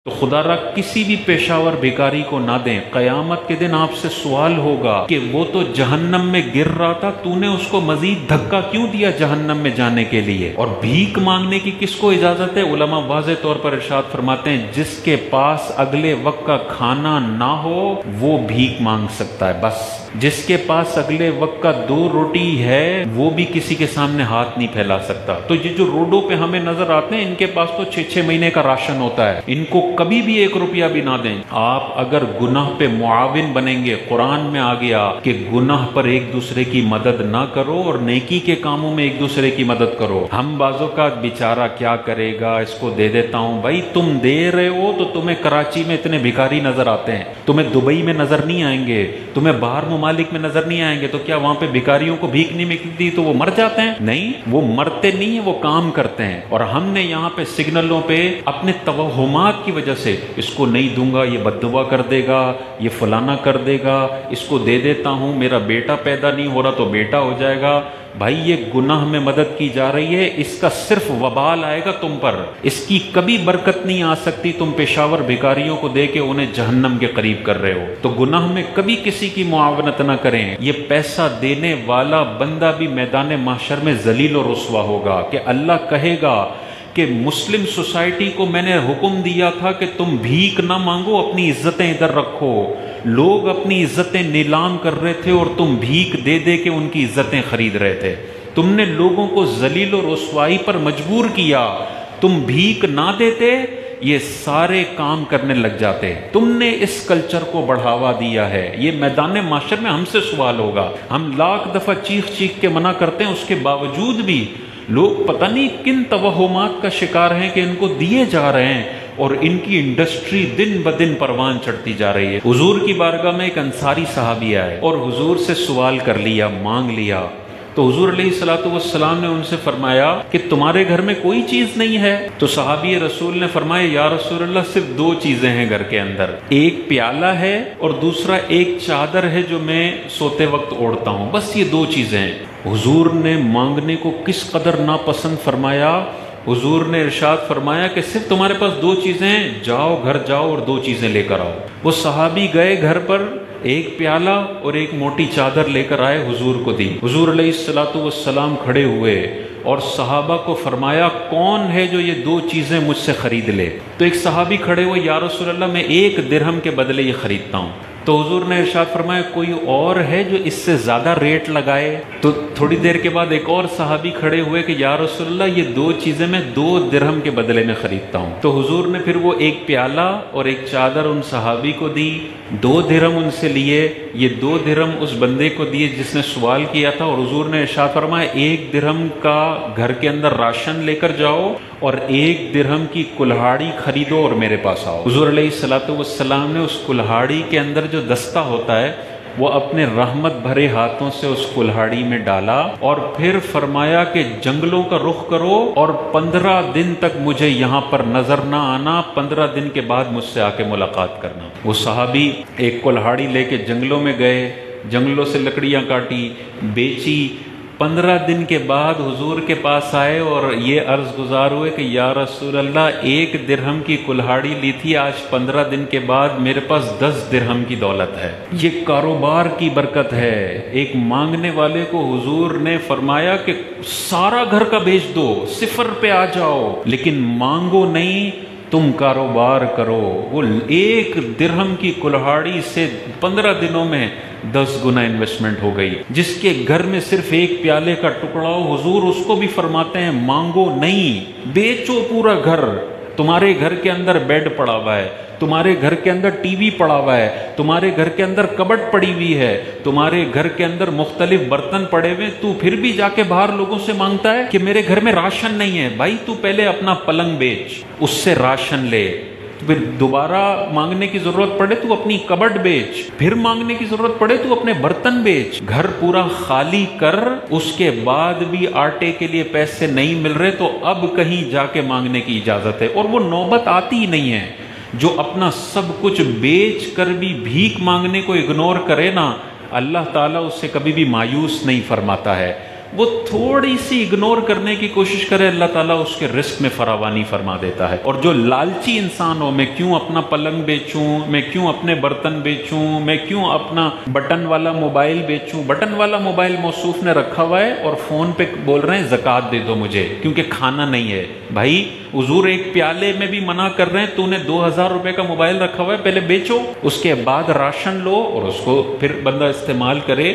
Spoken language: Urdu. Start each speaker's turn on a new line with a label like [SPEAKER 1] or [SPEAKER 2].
[SPEAKER 1] تو خدا را کسی بھی پیشاور بھکاری کو نہ دیں، قیامت کے دن آپ سے سوال ہوگا کہ وہ تو جہنم میں گر رہا تھا، تو نے اس کو مزید دھکا کیوں دیا جہنم میں جانے کے لیے؟ اور بھیک مانگنے کی کس کو اجازت ہے؟ علماء واضح طور پر ارشاد فرماتے ہیں جس کے پاس اگلے وقت کا کھانا نہ ہو وہ بھیک مانگ سکتا ہے، بس جس کے پاس اگلے وقت کا 2 روٹی ہے وہ بھی کسی کے سامنے ہاتھ نہیں پھیلا سکتا۔ تو یہ جو روڈوں پہ ہمیں نظر آتے ہیں ان کے پاس تو 6 مہینے کا راشن ہوتا ہے، ان کو کبھی بھی 1 روپیہ بھی نہ دیں۔ آپ اگر گناہ پہ معاون بنیں گے، قرآن میں آ گیا کہ گناہ پر ایک دوسرے کی مدد نہ کرو اور نیکی کے کاموں میں ایک دوسرے کی مدد کرو۔ ہم بعض اوقات بیچارہ کیا کرے گا، اس کو دے دیتا ہوں۔ بھائی تم دے رہے ہو تو تمہیں کراچی میں اتنے بھکاری نظر آتے ہیں، تمہیں دبئی میں نظر نہیں آئیں گے، تمہیں باہر ممالک میں نظر نہیں آئیں گے، تو کیا وہاں پہ بھکاریوں کو بھیک نہیں ملتی تو وہ مر جاتے ہیں؟ نہیں، وہ مرتے نہیں ہیں، وہ کام کرتے ہیں۔ اور ہم نے یہاں پہ سگنلوں پہ اپنے توہمات کی وجہ سے اس کو نہیں دوں گا، یہ بد دعا کر دے گا، یہ فلانا کر دے گا، اس کو دے دیتا ہوں، میرا بیٹا پیدا نہیں ہو رہا تو بیٹا ہو جائے گا۔ بھائی یہ گناہ میں مدد کی جا رہی ہے، اس کا صرف وبال آئے گا تم پر، اس کی کبھی برکت نہیں آ سکتی۔ تم پیشاور بھکاریوں کو دے کے انہیں جہنم کے قریب کر رہے ہو، تو گناہ میں کبھی کسی کی معاونت نہ کریں۔ یہ پیسہ دینے والا بندہ بھی میدان محشر میں ذلیل و رسوا ہوگا کہ اللہ کہے گا کہ مسلم سوسائٹی کو میں نے حکم دیا تھا کہ تم بھیک نہ مانگو، اپنی عزتیں ادھر رکھو۔ لوگ اپنی عزتیں نیلام کر رہے تھے اور تم بھیک دے دے کے ان کی عزتیں خرید رہے تھے۔ تم نے لوگوں کو ذلیل و رسوائی پر مجبور کیا، تم بھیک نہ دیتے یہ سارے کام کرنے لگ جاتے۔ تم نے اس کلچر کو بڑھاوا دیا ہے، یہ میدان معاشر میں ہم سے سوال ہوگا۔ ہم لاکھ دفعہ چیخ چیخ کے منع کرتے ہیں، اس کے باوجود بھی لوگ پتہ نہیں کن توہمات کا شکار ہیں کہ ان کو دیے جا رہے ہیں، اور ان کی انڈسٹری دن بدن پروان چڑھتی جا رہی ہے۔ حضور کی بارگاہ میں ایک انصاری صحابی آئے اور حضور سے سوال کر لیا، مانگ لیا، تو حضور علیہ السلام نے ان سے فرمایا کہ تمہارے گھر میں کوئی چیز نہیں ہے؟ تو صحابی رسول نے فرمایا یا رسول اللہ صرف 2 چیزیں ہیں گھر کے اندر، ایک پیالہ ہے اور دوسرا ایک چادر ہے جو میں سوتے وقت اوڑھتا ہوں، بس یہ 2 چیزیں ہیں۔ حضور نے مانگنے کو کس قدر ناپسند فرمایا۔ حضور نے ارشاد فرمایا کہ صرف تمہارے پاس 2 چیزیں ہیں، جاؤ گھر جاؤ اور 2 چیزیں لے کر آؤ۔ وہ صحابی گئے گھر پر، ایک پیالہ اور ایک موٹی چادر لے کر آئے، حضور کو دی۔ حضور علیہ السلام کھڑے ہوئے اور صحابہ کو فرمایا کون ہے جو یہ 2 چیزیں مجھ سے خرید لے؟ تو ایک صحابی کھڑے ہوئے، یا رسول اللہ میں 1 درہم کے بدلے یہ خریدتا ہوں۔ تو حضور نے ارشاد فرمایا کوئی اور ہے جو اس سے زیادہ ریٹ لگائے؟ تو تھوڑی دیر کے بعد ایک اور صحابی کھڑے ہوئے کہ یا رسول اللہ یہ 2 چیزیں میں 2 درہم کے بدلے میں خریدتا ہوں۔ تو حضور نے پھر وہ ایک پیالہ اور ایک چادر ان صحابی کو دی، 2 درہم ان سے لیے، یہ 2 درہم اس بندے کو دیے جس نے سوال کیا تھا، اور حضور نے ارشاد فرمایا 1 درہم کا گھر کے اندر راشن لے کر جاؤ اور 1 درہم کی کلہاڑی خریدو اور میرے پاس آؤ۔ حضور علیہ السلام نے اس کلہاڑی کے اندر جو دستہ ہوتا ہے وہ اپنے رحمت بھرے ہاتھوں سے اس کلہاڑی میں ڈالا اور پھر فرمایا کہ جنگلوں کا رخ کرو اور 15 دن تک مجھے یہاں پر نظر نہ آنا، 15 دن کے بعد مجھ سے آ کے ملاقات کرنا۔ وہ صحابی ایک کلہاڑی لے کے جنگلوں میں گئے، جنگلوں سے لکڑیاں کاٹی، بیچی، 15 دن کے بعد حضور کے پاس آئے اور یہ عرض گزار ہوئے کہ یا رسول اللہ 1 درہم کی کلہاڑی لی تھی، آج 15 دن کے بعد میرے پاس 10 درہم کی دولت ہے۔ یہ کاروبار کی برکت ہے۔ ایک مانگنے والے کو حضور نے فرمایا کہ سارا گھر کا بیچ دو، 0 پہ آ جاؤ، لیکن مانگو نہیں، تم کاروبار کرو۔ وہ 1 درہم کی کلہاڑی سے 15 دنوں میں 10 گنا انویسٹمنٹ ہو گئی۔ جس کے گھر میں صرف 1 پیالے کا ٹکڑا ہو، حضور اس کو بھی فرماتے ہیں مانگو نہیں، بیچو پورا گھر۔ تمہارے گھر کے اندر بیڈ پڑا ہوا ہے، تمہارے گھر کے اندر ٹی وی پڑا ہوا ہے، تمہارے گھر کے اندر کبٹ پڑی ہوئی ہے، تمہارے گھر کے اندر مختلف برتن پڑے ہوئے، تو پھر بھی جا کے باہر لوگوں سے مانگتا ہے کہ میرے گھر میں راشن نہیں ہے۔ بھائی تو پہلے اپنا پلنگ بیچ، اس سے راشن لے، پھر دوبارہ مانگنے کی ضرورت پڑے تو اپنی کبٹ بیچ، پھر مانگنے کی ضرورت پڑے تو اپنے برتن بیچ، گھر پورا خالی کر۔ اس کے بعد بھی آٹے کے لیے پیسے نہیں مل رہے تو اب کہیں جا کے مانگنے کی اجازت ہے، اور وہ نوبت آتی ہی نہیں ہے۔ جو اپنا سب کچھ بیچ کر بھی بھیک مانگنے کو اگنور کرے نا، اللہ تعالیٰ اس سے کبھی بھی مایوس نہیں فرماتا ہے۔ وہ تھوڑی سی اگنور کرنے کی کوشش کرے، اللہ تعالیٰ اس کے رزق میں فراوانی فرما دیتا ہے۔ اور جو لالچی انسان ہو، میں کیوں اپنا پلنگ بیچوں، میں کیوں اپنے برتن بیچوں، میں کیوں اپنا بٹن والا موبائل بیچوں، بٹن والا موبائل موصوف نے رکھا ہوا ہے اور فون پہ بول رہے ہیں زکوٰۃ دے دو مجھے کیونکہ کھانا نہیں ہے۔ بھائی حضور ایک پیالے میں بھی منع کر رہے ہیں، تو نے 2000 روپے کا موبائل رکھا ہوا ہے، پہلے بیچو، اس کے بعد راشن لو اور اس کو پھر بندہ استعمال کرے۔